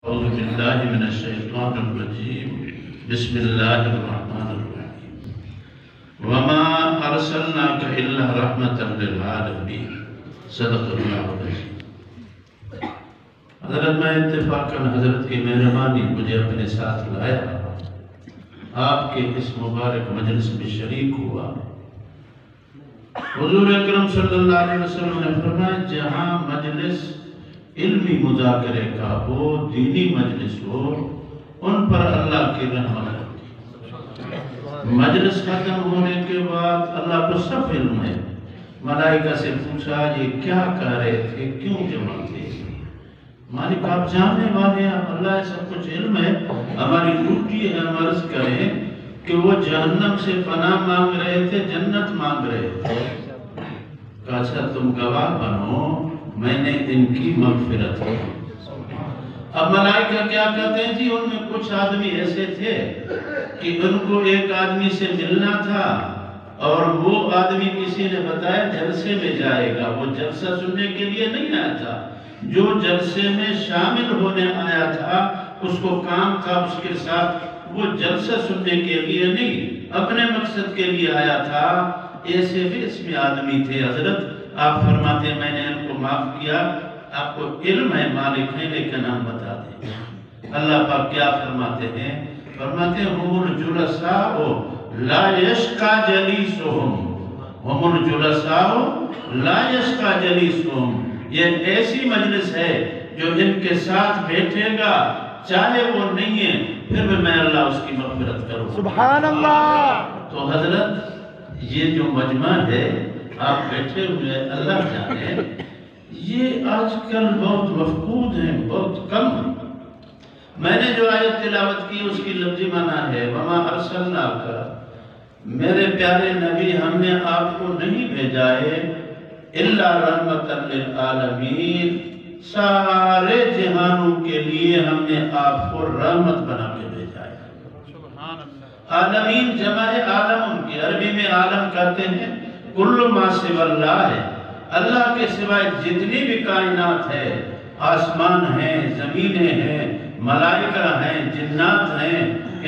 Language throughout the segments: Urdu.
أعوذ بالله من الشيطان الرجيم بسم الله الرحمن الرحيم وما أرسلناك إلا رحمة للعالمين صدق الله العظيم۔ حضرت میں اتفاقاً حضرت کی مہربانی مجھے اپنے ساتھ لایا، آپ کے اس مبارک مجلس میں شریک ہوا۔ حضور اکرم صلی اللہ علیہ وسلم نے فرمایا جہاں مجلس علمی مذاکرے کا ہو، دینی مجلس ہو، ان پر اللہ کی رحمت ہوتی۔ مجلس ختم ہونے کے بعد اللہ کو سب علم ہے۔ ملائکہ سے پوچھا یہ کیا کہہ رہے تھے، کیوں جمع تھے؟ مالک آپ جاننے والے ہیں، اللہ سب کچھ علم ہے۔ ہماری ڈیوٹی ہے ہم عرض کریں کہ وہ جہنم سے پناہ مانگ رہے تھے، جنت مانگ رہے تھے۔ کہا اچھا تم گواہ بنو، میں نے ان کی مغفرت کی۔ اب ملائکہ کیا کہتے ہیں جی ان میں کچھ آدمی ایسے تھے کہ ان کو ایک آدمی سے ملنا تھا اور وہ آدمی کسی نے بتایا جلسے میں جائے گا، وہ جلسہ سننے کے لیے نہیں آیا تھا، جو جلسے میں شامل ہونے آیا تھا اس کو کام تھا اس کے ساتھ، وہ جلسہ سننے کے لیے نہیں اپنے مقصد کے لیے آیا تھا۔ ایسے بھی اس میں آدمی تھے حضرت، آپ فرماتے ہیں میں نے ان کو معاف کیا، آپ کو علم ہے مالک ہے لیکن ہم بتا دیں۔ اللہ پاک کیا فرماتے ہیں؟ فرماتے ہیں ہم الجلساء لا یشقى جلیسهم، ہم الجلساء لا یشقى جلیسهم، یہ ایسی مجلس ہے جو ان کے ساتھ بیٹھے گا چاہے وہ نہیں ہے پھر بھی میں اللہ اس کی مغفرت کروں۔ سبحان اللہ۔ تو حضرت یہ جو مجمع ہے آپ بیٹھے ہوئے اللہ جانے، یہ آج کل بہت مفقود ہیں، بہت کم ہیں۔ میں نے جو آیت تلاوت کی اس کی لفظی معنی ہے وَمَا أَرْسَلْنَاكَ، میرے پیارے نبی ہم نے آپ کو نہیں بھیجا ہے إِلَّا رَحْمَةً لِلْعَالَمِينَ، سارے جہانوں کے لیے ہم نے آپ کو رحمت بنا کے بھیجا ہے۔ عالمین جمع ہے عالم، ان کی عربی میں عالم کہتے ہیں کل ما سوى اللہ ہے، اللہ کے سوائے جتنی بھی کائنات ہے، آسمان ہیں، زمینیں ہیں، ملائکہ ہیں، جنات ہیں،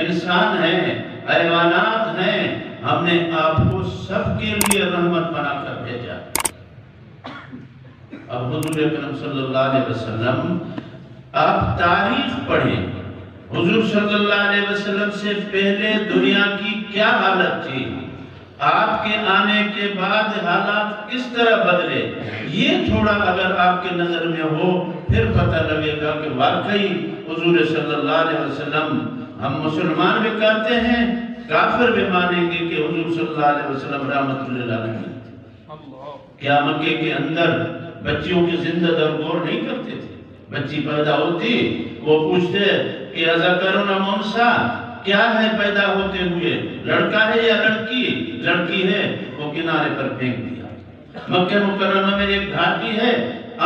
انسان ہیں، حیوانات ہیں، ہم نے آپ کو سب کے لیے رحمت بنا کر بھیجا۔ اب حضور اکرم صلی اللہ علیہ وسلم آپ تاریخ پڑھیں، حضور صلی اللہ علیہ وسلم سے پہلے دنیا کی کیا حالت تھی، آپ کے آنے کے بعد حالات کس طرح بدلے، یہ تھوڑا اگر آپ کے نظر میں ہو پھر پتہ لگے گا کہ واقعی حضور صلی اللہ علیہ وسلم، ہم مسلمان بھی کہتے ہیں کافر بھی مانیں گے کہ حضور صلی اللہ علیہ وسلم رحمت للعالمین تھے۔ کیا مکے کے اندر بچیوں کی زندہ درگور نہیں کرتے تھے؟ بچی پیدا ہوتی وہ پوچھتے کہ اذکرن ام انثی، کیا ہے پیدا ہوتے ہوئے، لڑکا ہے یا لڑکی؟ لڑکی ہے، وہ کنارے پر پھینک دیا۔ مکہ مکرمہ میں ایک گھاٹی ہے،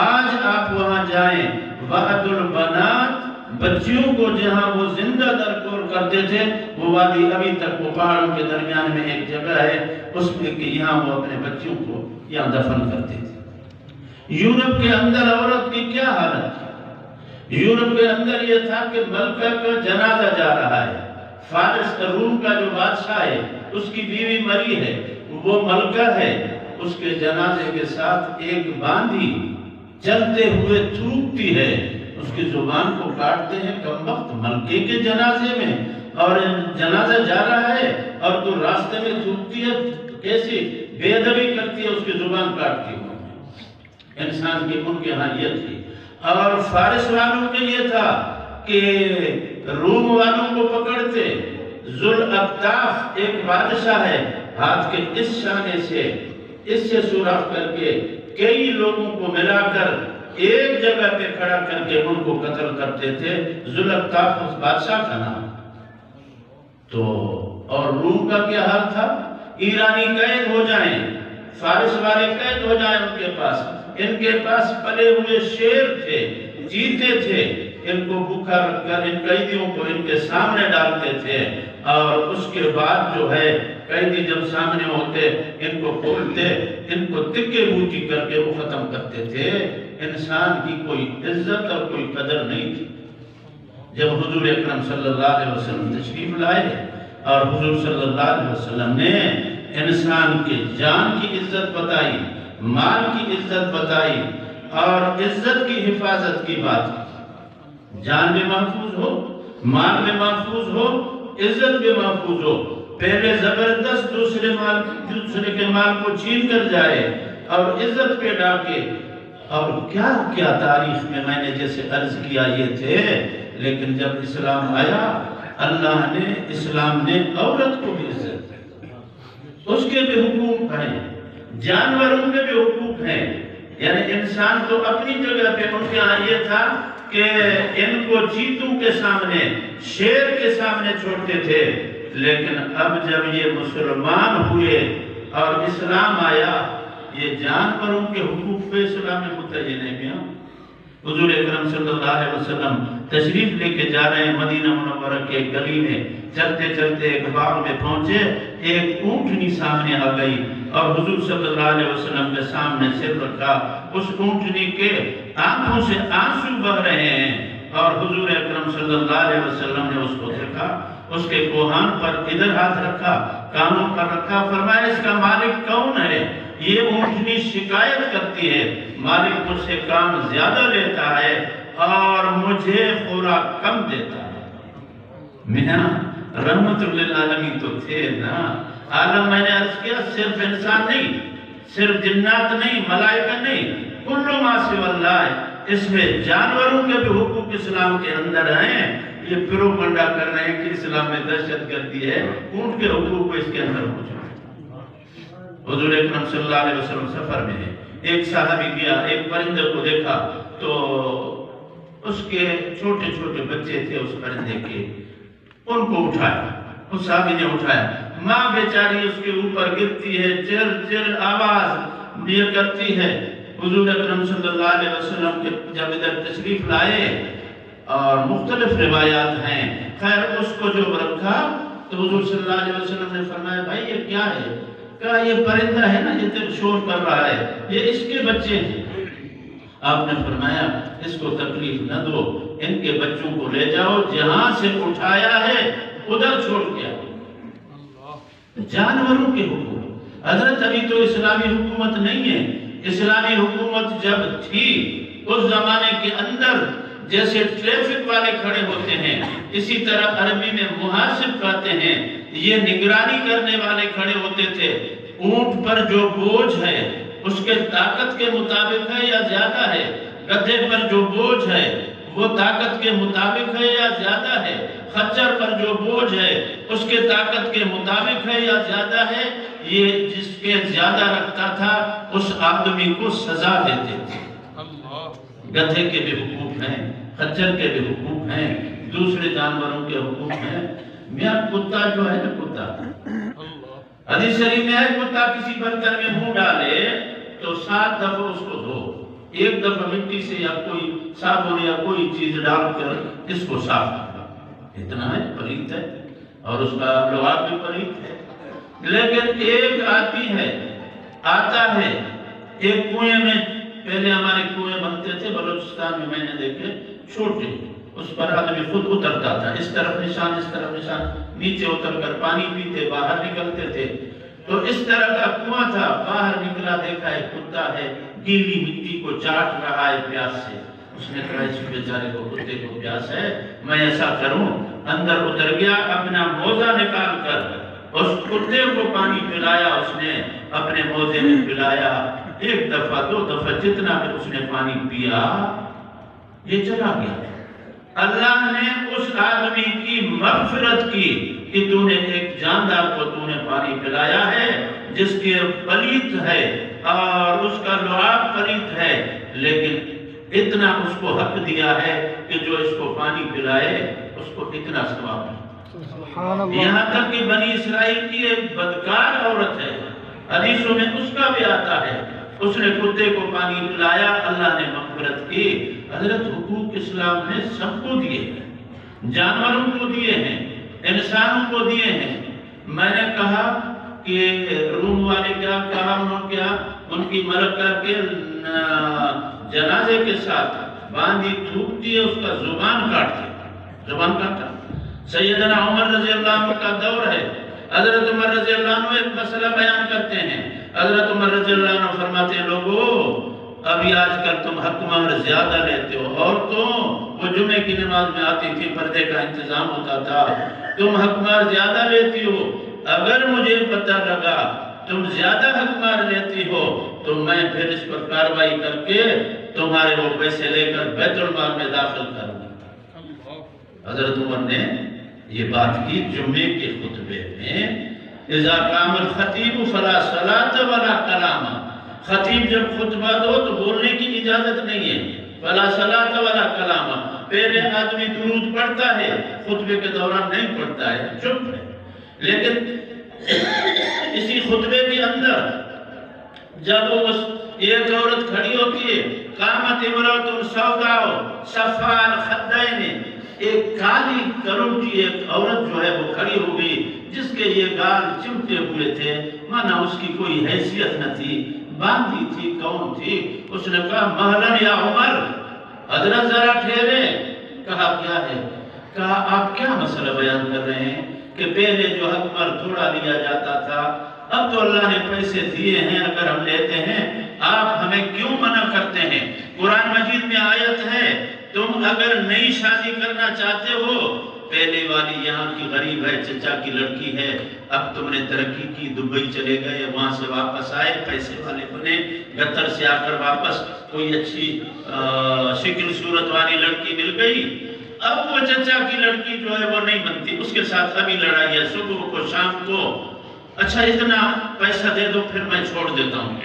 آج آپ وہاں جائیں، وعد البنات، بچیوں کو جہاں وہ زندہ درگور کرتے تھے وہ وادی ابھی تک وہ پہاڑوں کے درمیان میں ایک جگہ ہے، اس میں کہ یہاں وہ اپنے بچیوں کو یہاں دفن کرتے تھے۔ یورپ کے اندر عورت کی کیا حالت تھی؟ یورپ کے اندر یہ تھا کہ ملکہ کا جنازہ جا رہا ہے، فارس روم کا جو بادشاہ ہے اس کی بیوی مری ہے، وہ ملکہ ہے، اس کے جنازے کے ساتھ ایک باندھی چلتے ہوئے تھوکتی ہے، اس کی زبان کو کاٹتے ہیں، کمبخت ملکے کے جنازے میں، اور جنازہ جا رہا ہے اور تو راستے میں تھوکتی ہے، کیسی بے ادبی کرتی ہے، اس کی زبان کاٹتی ہے۔ انسان کی ان کے ہاں یہ تھی۔ اور فارس والوں کے یہ تھا کہ روم والوں کو پکڑتے، ذوالابتاف ایک بادشاہ ہے، ہاتھ کے اس شانے سے اس سے سوراخ کر کے کئی لوگوں کو ملا کر ایک جگہ پہ کھڑا کر کے ان کو قتل کرتے تھے۔ ذوالابتاف اس بادشاہ کا نام۔ تو اور روم کا کیا حال تھا؟ ایرانی قید ہو جائیں، فارس والے قید ہو جائیں، ان کے پاس پلے ہوئے شیر تھے، چیتے تھے، ان کو بھوکا رکھ کر ان قیدیوں کو ان کے سامنے ڈالتے تھے، اور اس کے بعد جو ہے قیدی جب سامنے ہوتے ان کو کھولتے، ان کو تکے بوٹی کر کے وہ ختم کرتے تھے۔ انسان کی کوئی عزت اور کوئی قدر نہیں تھی۔ جب حضور اکرم صلی اللہ علیہ وسلم تشریف لائے اور حضور صلی اللہ علیہ وسلم نے انسان کے جان کی عزت بتائی، مال کی عزت بتائی اور عزت کی حفاظت کی بات کی، جان بھی محفوظ ہو، مال بھی محفوظ ہو، عزت بھی محفوظ ہو، پہلے زبردست دوسرے کے مال کو چھین کر جائے اور عزت پہ ڈاکے، اور کیا کیا تاریخ میں نے جیسے عرض کیا یہ تھے، لیکن جب اسلام آیا اللہ نے، اسلام نے عورت کو بھی عزت دی، اس کے بھی حقوق ہیں، جانوروں کے بھی حقوق ہیں، یعنی انسان تو اپنی جگہ پہ ان کے یہاں یہ تھا کہ ان کو چیتوں کے سامنے، شیر کے سامنے چھوڑتے تھے، لیکن اب جب یہ مسلمان ہوئے اور اسلام آیا، یہ جانوروں کے حقوق پہ اسلام میں متعین ہے۔ بیاں حضور اکرم صلی اللہ علیہ وسلم تشریف لے کے جا رہے ہیں مدینہ منورہ کے گلی میں، چلتے چلتے ایک باغ میں پہنچے، ایک اونٹنی سامنے آ گئی اور حضور صلی اللہ علیہ وسلم کے سامنے سر رکھا، اس اونٹنی کے آنکھوں سے آنسو بہہ رہے ہیں اور حضور اکرم صلی اللہ علیہ وسلم نے اس کو دیکھا، اس کے کوہان پر ادھر ہاتھ رکھا، کانوں پر رکھا، فرمایا اس کا مالک کون ہے؟ یہ اونٹنی شکایت کرتی ہے، مالک مجھ سے کام زیادہ لیتا ہے اور مجھے خوراک کم دیتا ہے۔ میاں رحمت للعالمین تو تھے نا، عالم میں نے عرض کیا صرف انسان نہیں، صرف جنات نہیں، ملائکہ نہیں، کل ما سوی اللہ ہے، اس میں جانوروں کے بھی حقوق اسلام کے اندر ہیں۔ یہ پروپگنڈا کر رہے ہیں کہ اسلام میں دہشت گردی ہے، اونٹ کے حقوق اس کے اندر موجود ہے۔ حضور اکرم صلی اللہ علیہ وسلم سفر میں ہے، ایک صحابی گیا، ایک پرندے کو دیکھا تو اس کے چھوٹے چھوٹے بچے تھے اس پرندے کے، ان کو اٹھایا، اس صحابی نے اٹھایا، ماں بیچاری اس کے اوپر گرتی ہے، چر چر آواز دیر کرتی ہے۔ حضور اکرم صلی اللہ علیہ وسلم کے جب ادھر تشریف لائے اور مختلف روایات ہیں، خیر اس کو جو رکھا تو حضور صلی اللہ علیہ وسلم نے فرمایا بھائی یہ کیا ہے؟ کہا یہ پرندہ ہے نا، یہ تک شور کر رہا ہے، یہ اس کے بچے ہیں۔ آپ نے فرمایا اس کو تکلیف نہ دو، ان کے بچوں کو لے جاؤ، جہاں سے اٹھایا ہے ادھر چھوڑ دیا۔ جانوروں کے حقوق حضرت ابھی تو اسلامی حکومت نہیں ہے، اسلامی حکومت جب تھی اس زمانے کے اندر جیسے ٹریفک والے کھڑے ہوتے ہیں، اسی طرح عربی میں محاسب کہتے ہیں، یہ نگرانی کرنے والے کھڑے ہوتے تھے۔ اونٹ پر جو بوجھ ہے اس کے طاقت کے مطابق ہے یا زیادہ ہے، گدھے پر جو بوجھ ہے وہ طاقت کے مطابق ہے یا زیادہ ہے، خچر پر جو بوجھ ہے اس کے طاقت کے مطابق ہے یا زیادہ ہے، یہ جس کے زیادہ رکھتا تھا اس آدمی کو سزا دیتے تھے۔ گدھے کے بھی حقوق ہیں، خچر کے بھی حقوق ہیں، دوسرے جانوروں کے حقوق ہیں۔ میاں کتا جو ہے نا، کتا حدیث شریف میں ہے کتا کسی برتن میں منہ ڈالے تو 7 دفعہ اس کو دھو، ایک دفعہ مٹی سے یا کوئی صابن یا کوئی چیز ڈال کر اس کو صاف کرنا، اتنا ہے، پلیت ہے اور اس کا لعاب بھی پلیت ہے۔ لیکن ایک آدمی ہے، آتا ہے ایک کنویں میں، پہلے ہمارے کنویں بنتے تھے بلوچستان میں نے دیکھے چھوٹے، اس پر آدمی خود اترتا تھا، اس طرف نشان اس طرف نشان، نیچے اتر کر پانی پیتے باہر نکلتے تھے، تو اس طرح کا کنواں تھا، باہر نکلا دیکھا ہے کتا ہے گیلی مٹی کو چاٹ رہا ہے پیاس سے، اس نے کہا اس بیچارے کو کتے کو پیاس ہے، میں ایسا کروں، اندر اتر گیا، اپنا موزہ نکال کر اس کتے کو پانی پلایا، اس نے اپنے موزے میں پلایا، 1 دفعہ 2 دفعہ جتنا بھی اس نے پانی پیا یہ چلا گیا۔ اللہ نے اس آدمی کی مغفرت کی کہ تو نے ایک جاندار کو تو نے پانی پلایا ہے جس کے پلیت ہے اور اس کا لعاب پلیت ہے، لیکن اتنا اس کو حق دیا ہے کہ جو اس کو پانی پلائے اس کو اتنا ثواب ہے۔ یہاں تک کہ بنی اسرائیل کی ایک بدکار عورت ہے، حدیثوں میں اس کا بھی آتا ہے، اس نے کتے کو پانی پلایا، اللہ نے مغفرت کی۔ حضرت حقوق اسلام نے سب کو دیے ہیں، جانوروں کو دیے ہیں، انسانوں کو دیے ہیں۔ میں نے کہا کہ روم والے کیا کہا، انہوں کیا ان کی ملکہ کے جنازے کے ساتھ باندھی تھوکتی ہے، اس کا زبان کاٹتی ہے، زبان کاٹا۔ سیدنا عمر رضی اللہ عنہ کا دور ہے، حضرت عمر رضی اللہ عنہ ایک مسئلہ بیان کرتے ہیں۔ حضرت عمر رضی اللہ عنہ فرماتے ہیں لوگو ابھی آج کل تم حق مہر زیادہ لیتے ہو، عورتوں وہ جمعے کی نماز میں آتی تھی، پردے کا انتظام ہوتا تھا، تم حق مہر زیادہ لیتی ہو، اگر مجھے پتہ لگا تم زیادہ حق مہر لیتی ہو تو میں پھر اس پر کارروائی کر کے تمہارے وہ پیسے لے کر بیت المال میں داخل کروں گا۔ حضرت عمر نے یہ بات کی جمعے کے خطبے میں، اذا قام الخطیب فلا صلاۃ ولا کلام، خطیب جب خطبہ دو تو بولنے کی اجازت نہیں ہے، فلا صلاۃ ولا کلام، پہلے آدمی درود پڑھتا ہے، خطبے کے دوران نہیں پڑھتا ہے، چپ ہے۔ لیکن اسی خطبے کے اندر جب ایک عورت کھڑی ہوتی ہے، قامت امرأۃ سوداء صفاء الخدین، ایک کالی کروٹی ایک عورت جو ہے وہ کھڑی ہو گئی جس کے یہ گال چمٹے ہوئے تھے، مانا اس کی کوئی حیثیت نہ تھی، باندھی تھی، کون تھی؟ اس نے کہا مہلا یا عمر، حضرت ذرا ٹھہرے۔ کہا کیا ہے؟ کہا آپ کیا مسئلہ بیان کر رہے ہیں کہ پہلے جو حق مہر تھوڑا لیا جاتا تھا، اب تو اللہ نے پیسے دیے ہیں، اگر ہم لیتے ہیں آپ ہمیں کیوں منع کرتے ہیں؟ قرآن مجید میں آیت ہے، تم اگر نئی شادی کرنا چاہتے ہو، پہلے والی یہاں کی غریب ہے، چچا کی لڑکی ہے، اب تم نے ترقی کی، دبئی چلے گئے، وہاں سے واپس آئے، پیسے والے بنے، قطر سے آ کر واپس کوئی اچھی شکل صورت والی لڑکی مل گئی، اب وہ چچا کی لڑکی جو ہے وہ نہیں بنتی، اس کے ساتھ ابھی لڑائی ہے، صبح کو شام کو، اچھا اتنا پیسہ دے دو پھر میں چھوڑ دیتا ہوں۔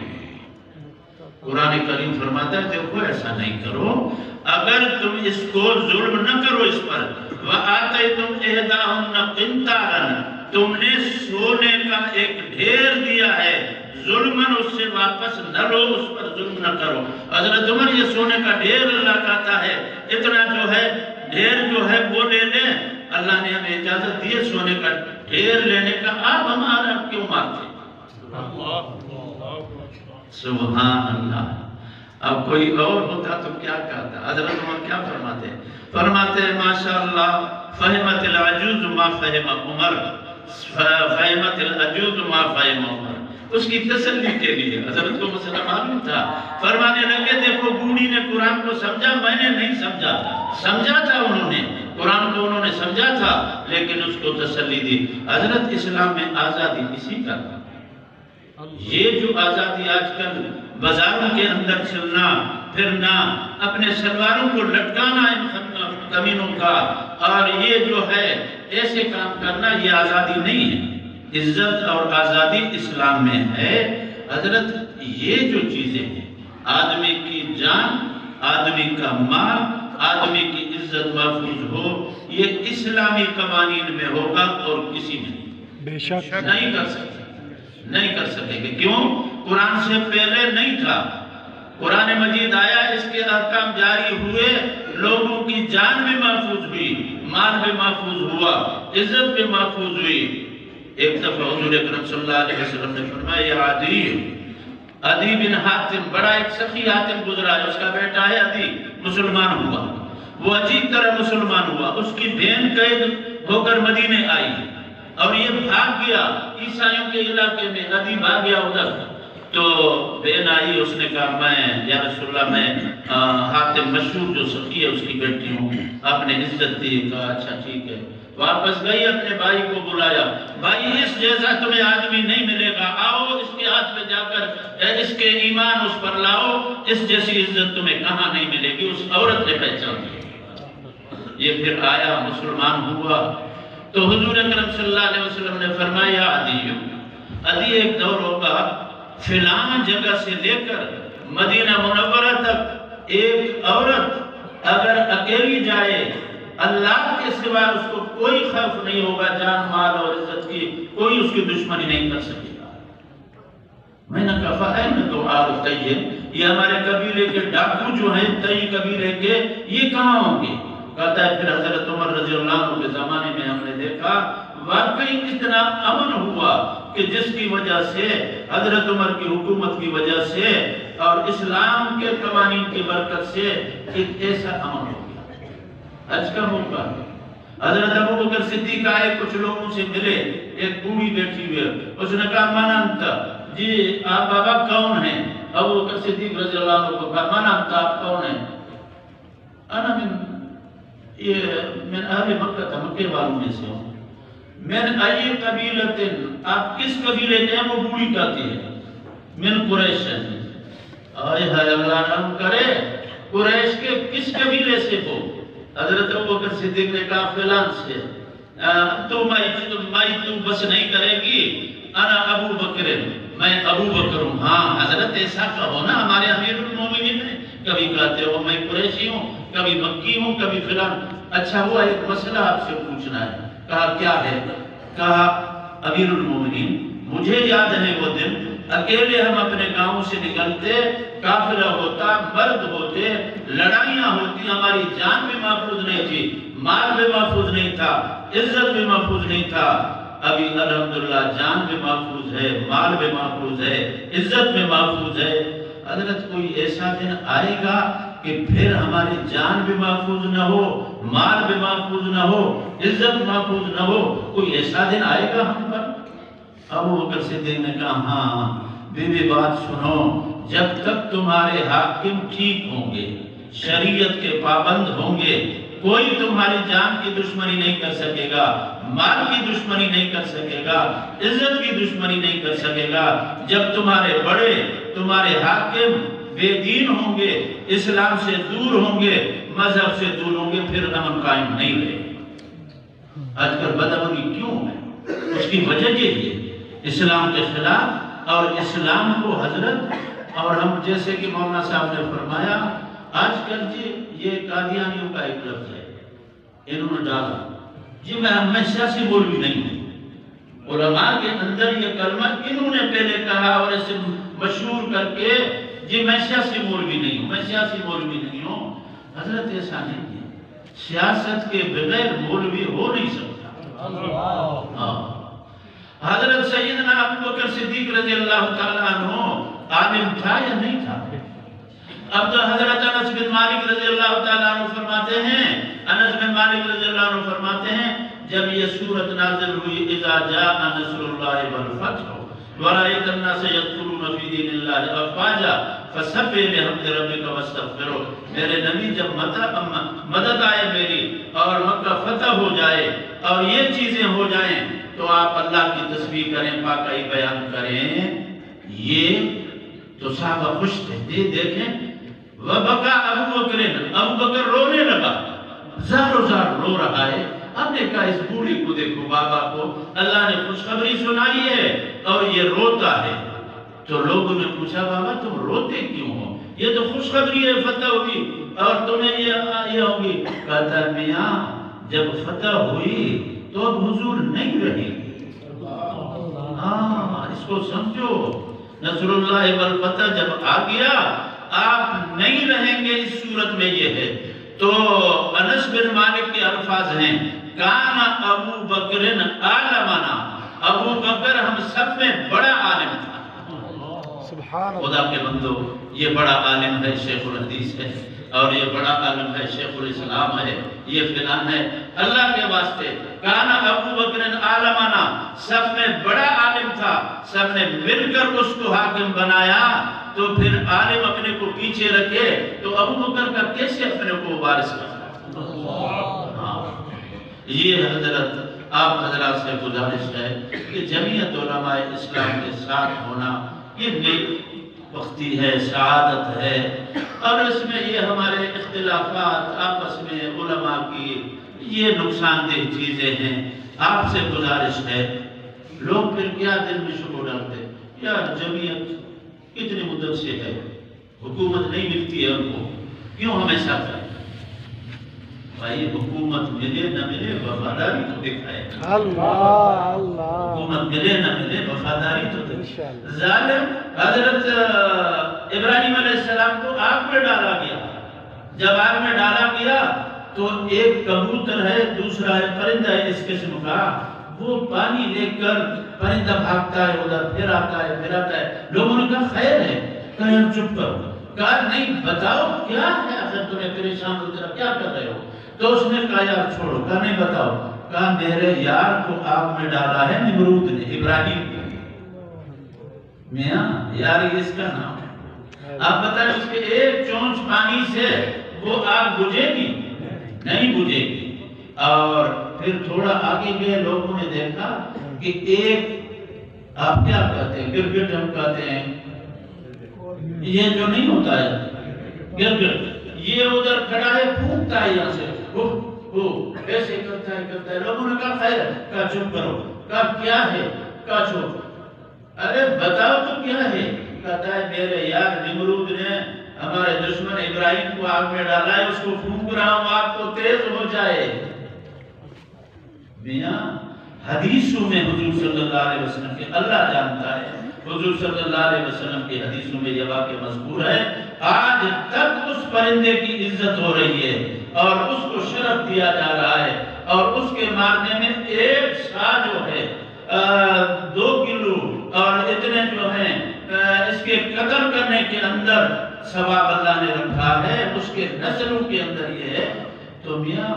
قرآن کریم فرماتا ہے دیکھو ایسا نہیں کرو، اگر تم اس کو ظلم نہ کرو اس پر، وَآتَيْتُمْ إِحْدَاهُنَّ قِنْطَارًا، تم نے سونے کا ایک ڈھیر دیا ہے، ظلماً اس سے واپس نہ لو، اس پر ظلم نہ کرو۔ حضرت عمر یہ سونے کا ڈھیر اللہ کہتا ہے، اتنا جو ہے ڈھیر جو ہے وہ لے لیں، اللہ نے ہمیں اجازت دی ہے سونے کا ڈھیر لینے کا، آپ ہمارا کیوں مارتے؟ سبحان اللہ۔ اب کوئی اور ہوتا تو کیا کہتا؟ حضرت عمر کیا فرماتے ہیں؟ فرماتے ہیں ماشاءاللہ فہمت العجوز ما فہم عمر، فہمت العجوز ما فہم عمر، اس کی تسلی کے لیے حضرت کو مسئلہ معلوم تھا، فرمانے لگے دیکھو بوڑھی نے قرآن کو سمجھا، میں نے نہیں سمجھا، سمجھا تھا انہوں نے قرآن کو، انہوں نے سمجھا تھا لیکن اس کو تسلی دی۔ حضرت اسلام میں آزادی اسی کا تھا، یہ جو آزادی آج کل بازاروں کے اندر چلنا پھرنا، اپنے شلواروں کو لٹکانا ان کمینوں کا، اور یہ جو ہے ایسے کام کرنا، یہ آزادی نہیں ہے۔ عزت اور آزادی اسلام میں ہے۔ حضرت یہ جو چیزیں ہیں، آدمی کی جان، آدمی کا مال، آدمی کی عزت محفوظ ہو، یہ اسلامی قوانین میں ہوگا اور کسی میں نہیں، بے شک نہیں کر سکتے، نہیں کر سکیں گے۔ کیوں؟ قرآن سے پہلے نہیں تھا، قرآن مجید آیا، اس کے احکام جاری ہوئے، لوگوں کی جان بھی محفوظ ہوئی، مال بھی محفوظ ہوا، عزت بھی محفوظ ہوئی۔ ایک دفعہ حضور اکرم صلی اللہ علیہ وسلم نے فرمایا یا عدی بن حاتم، بڑا ایک سخی حاتم گزرا ہے، اس کا بیٹا ہے عدی، مسلمان ہوا، وہ عجیب طرح مسلمان ہوا، اس کی بہن قید ہو کر مدینے آئی اور یہ بھاگ گیا عیسائیوں کے علاقے میں، عدی بھاگ گیا ادھر، تو بہن آئی، اس نے کہا میں یا رسول اللہ میں حاتم مشہور جو سخی ہے اس کی بیٹی ہوں، آپ نے عزت دی، کہا اچھا ٹھیک ہے، واپس گئی، اپنے بھائی کو بلایا، بھائی اس جیسا تمہیں آدمی نہیں ملے گا، آؤ اس کے ہاتھ میں جا کر اس کے ایمان اس پر لاؤ، اس جیسی عزت تمہیں کہاں نہیں ملے گی۔ اس عورت نے پہچان دی، یہ پھر آیا مسلمان ہوا، تو حضور اکرم صلی اللہ علیہ وسلم نے فرمایا عدی ایک دور ہوگا، فلان جگہ سے لے کر مدینہ منورہ تک ایک عورت اگر اکیلی جائے، اللہ کے سوا اس کو کوئی خوف نہیں ہوگا، جان مال اور عزت کی کوئی اس کی دشمنی نہیں کر سکے گا۔ میں نے کہا فَأَيْنَ دُعَاءُ الطَّيِّبِ، یہ ہمارے قبیلے کے ڈاکو جو ہیں طئی قبیلے کے، یہ کہاں ہوں گے؟ کہتا ہے پھر حضرت عمر رضی اللہ عنہ کے زمانے میں ہم نے دیکھا واقعی اتنا امن ہوا کہ جس کی وجہ سے حضرت عمر کی حکومت کی وجہ سے اور اسلام کے قوانین کی برکت سے ایک ایسا امن ہو گیا۔ حج کا موقع حضرت ابو بکر صدیق آئے، کچھ لوگوں سے ملے، ایک بوڑھی بیٹھی ہوئی، اس نے کہا من انت، جی آپ بابا کون ہیں؟ ابو بکر صدیق رضی اللہ عنہ کو کہا من انت، آپ کون ہیں؟ انا من اہل مکہ، مکے والوں میں سے ہوں۔ من ای قبیلت، آپ کس قبیلے کے ہیں؟ وہ بوڑھی کہتی ہے من قریش۔ آئے ہائے اللہ رحم کرے، قریش کے کس قبیلے سے ہو؟ حضرت ابو بکر صدیق نے کہا فلان سے۔ تو مائی تو بس نہیں کرے گی، انا ابو بکر، میں ابو بکر ہوں۔ ہاں حضرت ایسا کہو نا، ہمارے امیر المومنین نے کبھی کہتے ہو میں قریشی ہوں، کبھی مکی ہوں، کبھی فلان۔ اچھا ہوا ایک مسئلہ آپ سے پوچھنا ہے۔ کہا کیا ہے؟ کہا امیر المومنین مجھے یاد ہے وہ دن اکیلے ہم اپنے گاؤں سے نکلتے، قافلہ ہوتا، مرد ہوتے، لڑائیاں ہوتی، ہماری جان بھی محفوظ نہیں تھی، مال بھی محفوظ نہیں تھا، عزت بھی محفوظ نہیں تھا۔ ابھی الحمدللہ جان بھی محفوظ ہے، مال بھی محفوظ ہے، عزت بھی محفوظ ہے۔ حضرت کوئی ایسا دن آئے گا کہ پھر ہماری جان بھی محفوظ نہ ہو، مال بھی محفوظ نہ ہو، عزت محفوظ نہ ہو، کوئی ایسا دن آئے گا ہم پر؟ ابو بکر صدیق نے کہا ہاں بی بی بات سنو، جب تک تمہارے حاکم ٹھیک ہوں گے، شریعت کے پابند ہوں گے، کوئی تمہاری جان کی دشمنی نہیں کر سکے گا، مال کی دشمنی نہیں کر سکے گا، عزت کی دشمنی نہیں کر سکے گا۔ جب تمہارے بڑے، تمہارے حاکم بے دین ہوں گے، اسلام سے دور ہوں گے، مذہب سے دور ہوں گے، پھر امن قائم نہیں رہے۔ آج کل بدامنی کیوں ہے؟ اس کی وجہ یہ ہے اسلام کے خلاف، اور اسلام کو حضرت، اور ہم جیسے کہ مولانا صاحب نے فرمایا آج کل جی یہ قادیانیوں کا ایک لفظ ہے انہوں نے ڈالا، جی میں سیاسی مولوی نہیں ہوں، علماء کے اندر یہ کلمہ انہوں نے پہلے کہا اور اسے مشہور کر کے جی میں سیاسی مولوی نہیں ہوں، میں سیاسی مولوی نہیں ہوں۔ حضرت ایسا نہیں ہے، سیاست کے بغیر مولوی ہو نہیں سکتا۔ حضرت سیدنا ابو بکر صدیق رضی اللہ تعالیٰ عنہ عالم تھا یا نہیں تھا؟ اب حضرت انس بن مالک رضی اللہ تعالیٰ عنہ فرماتے ہیں، انس بن مالک رضی اللہ عنہ فرماتے ہیں جب یہ سورت نازل ہوئی اذا جاء نصر اللہ والفتح ورأيت الناس يدخلون في دين الله افواجا فسبح بحمد ربك واستغفره، میرے نبی جب مدد آئے میری اور مکہ فتح ہو جائے اور یہ چیزیں ہو جائیں تو آپ اللہ کی تسبیح کریں، پاکی بیان کریں۔ یہ تو صحابہ خوش تھے، دیکھیں وَبَكَى ابو بکر رونے لگا، زار و زار رو رہا ہے۔ اب نے کہا اس بوڑھی کو دیکھو، بابا کو اللہ نے خوشخبری سنائی ہے اور یہ روتا ہے۔ تو لوگوں نے پوچھا بابا تم روتے کیوں ہو؟ یہ تو خوشخبری ہے فتح ہوئی اور تمہیں یہ ہوگی۔ کہتا ہے میاں جب فتح ہوئی تو اب حضور نہیں رہے گی، ہاں اس کو سمجھو، نصر اللہ والفتح جب آ گیا آپ نہیں رہیں گے۔ اس صورت میں یہ ہے تو انس بن مالک کے الفاظ ہیں کان ابو بکر عالمنا، ابو بکر ہم سب میں بڑا عالم تھا۔ خدا کے بندو یہ بڑا عالم ہے، شیخ الحدیث ہے، اور یہ بڑا عالم ہے، شیخ الاسلام ہے، یہ فلان ہے، اللہ کے واسطے کان ابو بکر عالمنا، سب میں بڑا عالم تھا، سب نے مل کر اس کو حاکم بنایا۔ تو پھر عالم اپنے کو پیچھے رکھے تو ابو بکر کا کیسے اپنے کو وارث کرتا؟ یہ حضرت آپ حضرات سے گزارش ہے کہ جمعیت علماء اسلام کے ساتھ ہونا یہ نیک بختی ہے، سعادت ہے، اور اس میں یہ ہمارے اختلافات آپس میں علماء کی یہ نقصان دہ چیزیں ہیں۔ آپ سے گزارش ہے لوگ پھر کیا دل میں شبہ ڈالتے یا جمعیت کتنی مدت سے ہے، حکومت نہیں ملتی ہے ان کو، کیوں ہمیشہ کریں؟ بھائی حکومت ملے نہ ملے وفاداری تو دکھائے، حکومت ملے نہ ملے وفاداری تو دکھائے۔ ظالم حضرت ابراہیم علیہ السلام کو آگ میں ڈالا گیا، جب آگ میں ڈالا گیا تو ایک کبوتر ہے، دوسرا ہے پرندہ ہے اس قسم کا، وہ پانی لے کر پرندہ بھاگتا ہے ادھر، پھر آتا ہے پھر آتا ہے۔ لوگوں نے کہا خیر ہے، کہا یار چپ کرو، کہا نہیں بتاؤ کیا ہے، آخر تمہیں پریشان ہو، کیا کر رہے ہو؟ تو اس نے کہا یار چھوڑو، کہا نہیں بتاؤ، کہا میرے یار کو آگ میں ڈالا ہے نمرود نے، ابراہیم کو۔ میاں یار یہ اس کا نام ہے، آپ بتائیں اس کے ایک چونچ پانی سے وہ آگ بجھے گی؟ نہیں بجھے گی۔ اور پھر تھوڑا آگے گئے، لوگوں نے دیکھا کہ ایک، آپ کیا کہتے ہیں، گرگٹ ہم کہتے ہیں، یہ جو نہیں ہوتا ہے گرگٹ، یہ ادھر کھڑا ہے، پھونکتا ہے یہاں سے، ایسے کرتا ہے۔ لوگوں نے کہا خیر ہے، کہا چپ کرو، کہا کیا ہے، کہا چھوڑ، ارے بتاؤ تو کیا ہے؟ کہتا ہے میرے یار نمرود نے ہمارے دشمن ابراہیم کو آگ میں ڈالا ہے، اس کو پھونک رہا ہوں آگ کو تیز ہو جائے۔ میاں حدیثوں میں حضور صلی اللہ علیہ وسلم کے، اللہ جانتا ہے، حضور صلی اللہ علیہ وسلم کی حدیثوں میں یہ واقعہ مذکور ہے، آج تک اس پرندے کی عزت ہو رہی ہے اور اس کو شرف دیا جا رہا ہے، اور اس کے مارنے میں ایک شاہ جو ہے 2 کلو اور اتنے جو ہیں اس کے قتل کرنے کے اندر ثواب اللہ نے رکھا ہے، اس کے نسلوں کے اندر یہ ہے۔ تو میاں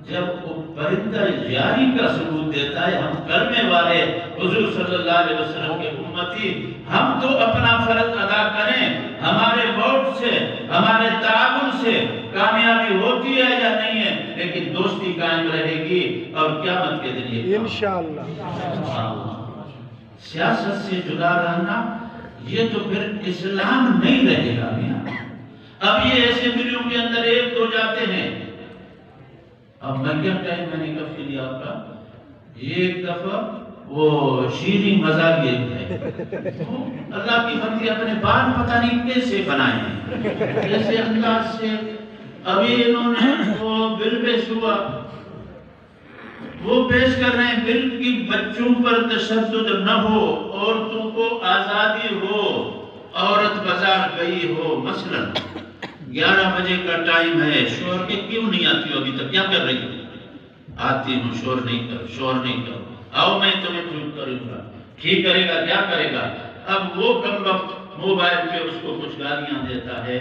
جب وہ پرندہ یاری کا ثبوت دیتا ہے، ہم کرنے والے حضور صلی اللہ علیہ وسلم کے امتی، ہم تو اپنا فرض ادا کریں، ہمارے ووٹ سے، ہمارے تعاون سے کامیابی ہوتی ہے یا نہیں ہے، لیکن دوستی قائم رہے گی اور قیامت کے دن یہ انشاءاللہ۔ سیاست سے جدا رہنا یہ تو پھر اسلام نہیں رہے گا میاں۔ اب یہ ایسے ملیوں کے اندر 1-2 جاتے ہیں۔ اب میں کیا ٹائم میں نے کب لیا آپ کا، ایک دفعہ وہ شیریں مزاق یہ ہے، اللہ کی بندی اپنے بال پتہ نہیں کیسے بنائے ہیں، کیسے انداز سے۔ ابھی انہوں نے وہ بل پیش ہوا، وہ پیش کر رہے ہیں بل کی بچوں پر تشدد نہ ہو، عورتوں کو آزادی ہو، عورت بازار گئی ہو، مثلا 11 بجے کا ٹائم ہے، شوہر کے کیوں نہیں آتی ہو ابھی تک، کیا کر رہی ہو؟ آتی ہوں، شور نہیں کرو، شور نہیں کرو، آؤ میں تمہیں چپ کروں گا۔ ٹھیک کرے گا، کیا کرے گا؟ اب وہ کم وقت موبائل پہ اس کو کچھ گالیاں دیتا ہے،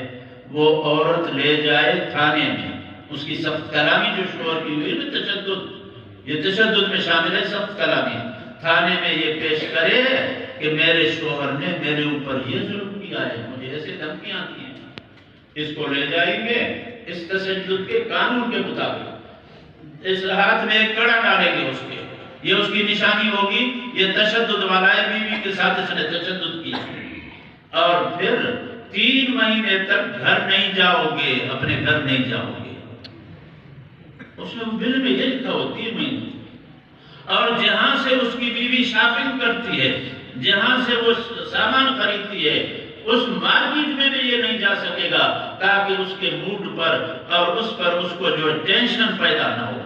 وہ عورت لے جائے تھانے میں، اس کی سخت کلامی جو شوہر کی ہوئی ہے، تشدد، یہ تشدد میں شامل ہے، سخت کلامی، تھانے میں یہ پیش کرے کہ میرے شوہر نے میرے اوپر یہ ظلم کیا ہے، مجھے ایسے دھمکیاں آتی ہیں۔ اس کو لے جائیں گے اس تشدد کے قانون کے مطابق، اس ہاتھ میں ایک کڑا ڈالیں گے اس کے، یہ اس کی نشانی ہوگی، یہ تشدد والا ہے، بیوی کے ساتھ اس نے تشدد کیا، اور پھر 3 مہینے تک گھر نہیں جاؤ گے، اپنے گھر نہیں جاؤ گے۔ اس میں بل میں یہ لکھا ہو 3 مہینے، اور جہاں سے اس کی بیوی شاپنگ کرتی ہے، جہاں سے وہ سامان خریدتی ہے، اس مارکیٹ میں بھی یہ نہیں جا سکے گا، تاکہ اس کے موڈ پر اور اس پر اس کو جو ٹینشن پیدا نہ ہو۔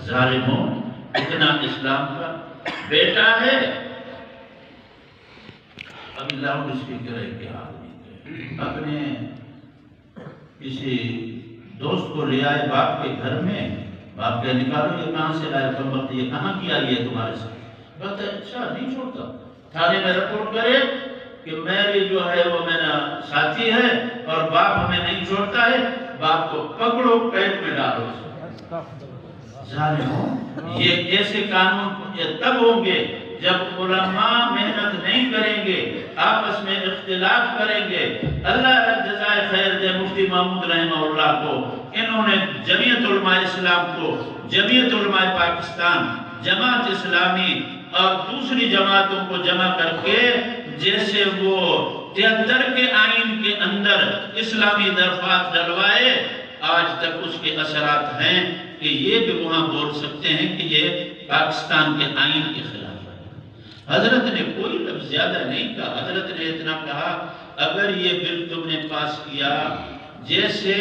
ظالموں، اتنا اسلام کا بیٹا ہے، اب لاؤڈ اسپیکر ہے کہ اپنے کسی دوست کو لے آئے باپ کے گھر میں، باپ کے نکالو یہ کہاں سے لائے، کم وقت یہ کہاں کیا یہ تمہارے ساتھ؟ بات ہے اچھا نہیں چھوڑتا، تھانے میں رپورٹ کرے کہ میری جو ہے وہ میرا ساتھی ہے اور باپ ہمیں نہیں چھوڑتا ہے، باپ کو پکڑو قید میں ڈالو۔ ظالموں، یہ ایسے قانون یہ تب ہوں گے جب علماء محنت نہیں کریں گے، آپس میں اختلاف کریں گے۔ اللہ جزائے خیر دے مفتی محمود رحمہ اللہ کو، انہوں نے جمعیت علماء اسلام کو، جمعیت علماء پاکستان، جماعت اسلامی اور دوسری جماعتوں کو جمع کر کے، جیسے وہ 73 کے آئین کے اندر اسلامی درخواست ڈلوائے، آج تک اس کے اثرات ہیں کہ یہ بھی وہاں بول سکتے ہیں کہ یہ پاکستان کے آئین کے خلاف ہے۔ حضرت نے کوئی لفظ زیادہ نہیں کہا، حضرت نے اتنا کہا اگر یہ بل تم نے پاس کیا، جیسے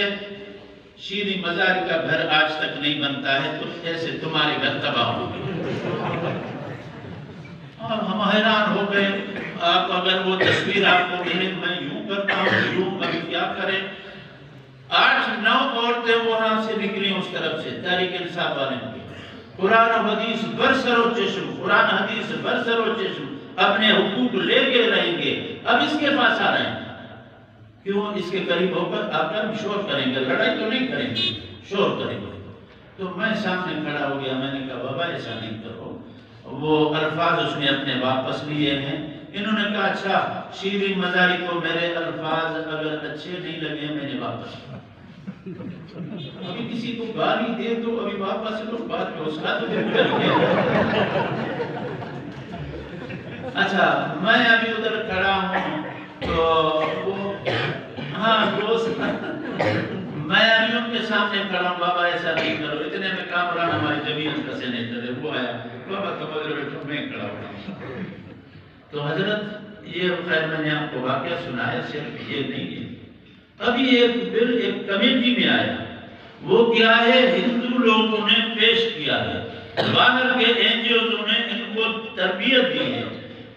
شیریں مزار کا گھر آج تک نہیں بنتا ہے، تو ایسے تمہارے گھر تباہ ہو گئے۔ اور ہم حیران ہو گئے، آپ اگر وہ تصویر آپ کو ملے، میں یوں کرتا ہوں، یوں ابھی کیا کریں؟ 8-9 عورتیں وہاں سے نکلی اس طرف سے، تحریک انصاف والے کی، قرآن و حدیث برسر و چشم، قرآن حدیث برسر و چشم، اپنے حقوق لے کے رہیں گے۔ اب اس کے پاس آ رہے ہیں، کیوں؟ اس کے قریب ہو کر آ کر شور کریں گے، لڑائی تو نہیں کریں گے، شور کریں گے. تو میں سامنے کھڑا ہو گیا. میں نے کہا بابا ایسا نہیں کرو. وہ الفاظ اس نے اپنے واپس لیے ہیں. انہوں نے کہا اچھا شیریں مزاری کو میرے الفاظ اگر اچھے نہیں لگے میں نے واپس کیا. ابھی کسی کو گالی دے تو ابھی واپس لو, بات میں اس کا تو کر کے. اچھا میں ابھی ادھر کھڑا ہوں تو وہ ہاں دوست میں ابھی ان کے سامنے کھڑا ہوں. بابا ایسا نہیں کرو. اتنے میں کامران ہماری جمعیت کا سینیٹر ہے وہ آیا. بابا کمال بیٹھو میں کھڑا ہوں. تو حضرت یہ خیر میں نے آپ کو واقعہ سنایا, صرف یہ نہیں ہے. ابھی ایک بل ایک کمیٹی میں آیا. وہ کیا ہے ہندو لوگوں نے پیش کیا ہے. باہر کے این جی اوز نے ان کو تربیت دی ہے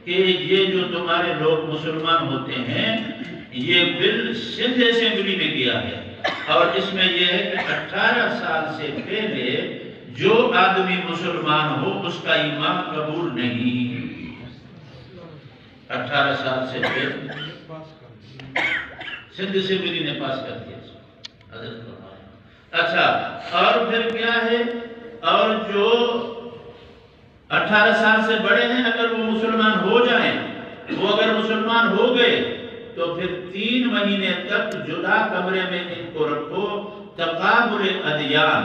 کہ یہ جو تمہارے لوگ مسلمان ہوتے ہیں یہ بل سندھ اسمبلی میں گیا ہے اور اس میں یہ ہے کہ 18 سال سے پہلے جو آدمی مسلمان ہو اس کا ایمان قبول نہیں. 18 سال سے پہلے سندھ اسمبلی نے پاس کر دیا. اچھا اور پھر کیا ہے, اور جو 18 سال سے بڑے ہیں اگر وہ مسلمان ہو جائیں, وہ اگر مسلمان ہو گئے تو پھر 3 مہینے تک جدا کمرے میں ان کو رکھو. تقابل ادیان,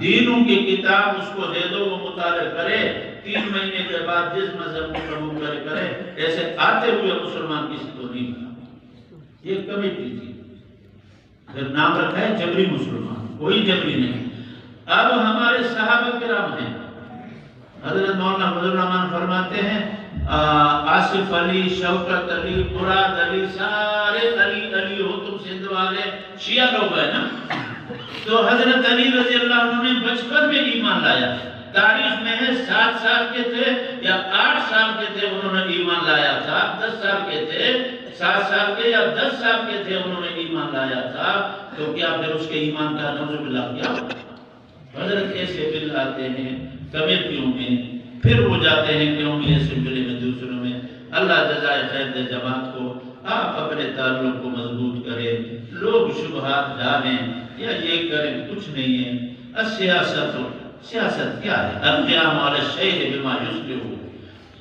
دینوں کی کتاب اس کو دے دو, وہ مطالعہ کرے. 3 مہینے کے بعد جس مذہب کو قبول کرے. ایسے آتے ہوئے مسلمان کسی کو نہیں بنا. یہ کمیٹی تھی. پھر نام رکھا ہے جبری مسلمان. کوئی جبری نہیں. اب ہمارے صحابہ کرام ہیں. حضرت مولانا فضل الرحمان فرماتے ہیں آصف علی, شوکت علی, مراد علی, سارے علی علی ہو تم سندھ والے شیعہ لوگ ہیں نا. تو حضرت علی رضی اللہ عنہ نے بچپن میں ایمان لایا. تاریخ میں ہے 7 سال کے تھے یا 8 سال کے تھے انہوں نے ایمان لایا تھا. 10 سال کے تھے, 7 سال کے یا 10 سال کے تھے انہوں نے ایمان لایا تھا. تو کیا پھر اس کے ایمان کا نعوذ باللہ کیا؟ حضرت ایسے بل آتے ہیں کمیٹیوں میں, پھر وہ جاتے ہیں قومی اسمبلی میں, دوسروں میں. اللہ جزائے خیر دے جماعت کو. آپ اپنے تعلق کو مضبوط کریں. لوگ شبہات ڈالیں یا یہ کریں, کچھ نہیں ہے. سیاست کیا ہے؟ القیام علی الشیء بما یصلح.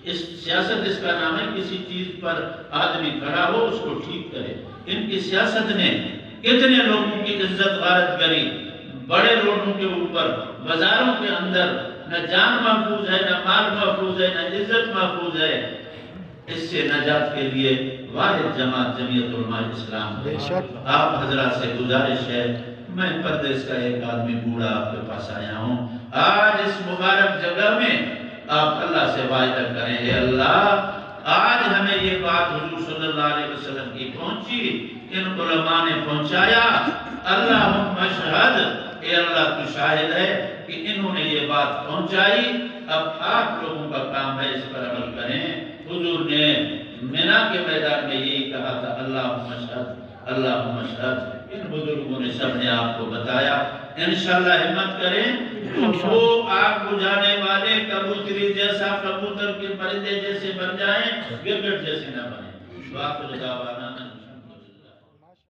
اس سیاست اس کا نام ہے کسی چیز پر آدمی کھڑا ہو اس کو ٹھیک کرے. ان کی سیاست نے کتنے لوگوں کی عزت غارت کری. بڑے روڈوں کے اوپر, بازاروں کے اندر نہ جان محفوظ ہے, نہ مال محفوظ ہے, نہ عزت محفوظ ہے. اس سے نجات کے لیے واحد جماعت جمعیت علماء اسلام ہے. آپ حضرات سے گزارش ہے, میں پردیس کا ایک آدمی بوڑھا آپ کے پاس آیا ہوں. آج اس مبارک جگہ میں آپ اللہ سے وعدہ کریں, اے اللہ آج ہمیں یہ بات حضور صلی اللہ علیہ وسلم کی پہنچی, ان علماء نے پہنچایا. اللہم اشہد, اے اللہ تو شاہد ہے کہ انہوں نے یہ بات پہنچائی. اب آپ لوگوں کا کام ہے اس پر عمل کریں. حضور نے منی کے میدان میں یہی کہا تھا, اللہم اشہد, اللہم اشہد. ان بزرگوں نے سب نے آپ کو بتایا. انشاءاللہ ہمت کریں وہ آگ بجھانے والے کبوتری جیسا, کبوتر کے پرندے جیسے بن جائیں, گرگٹ جیسے نہ بنیں.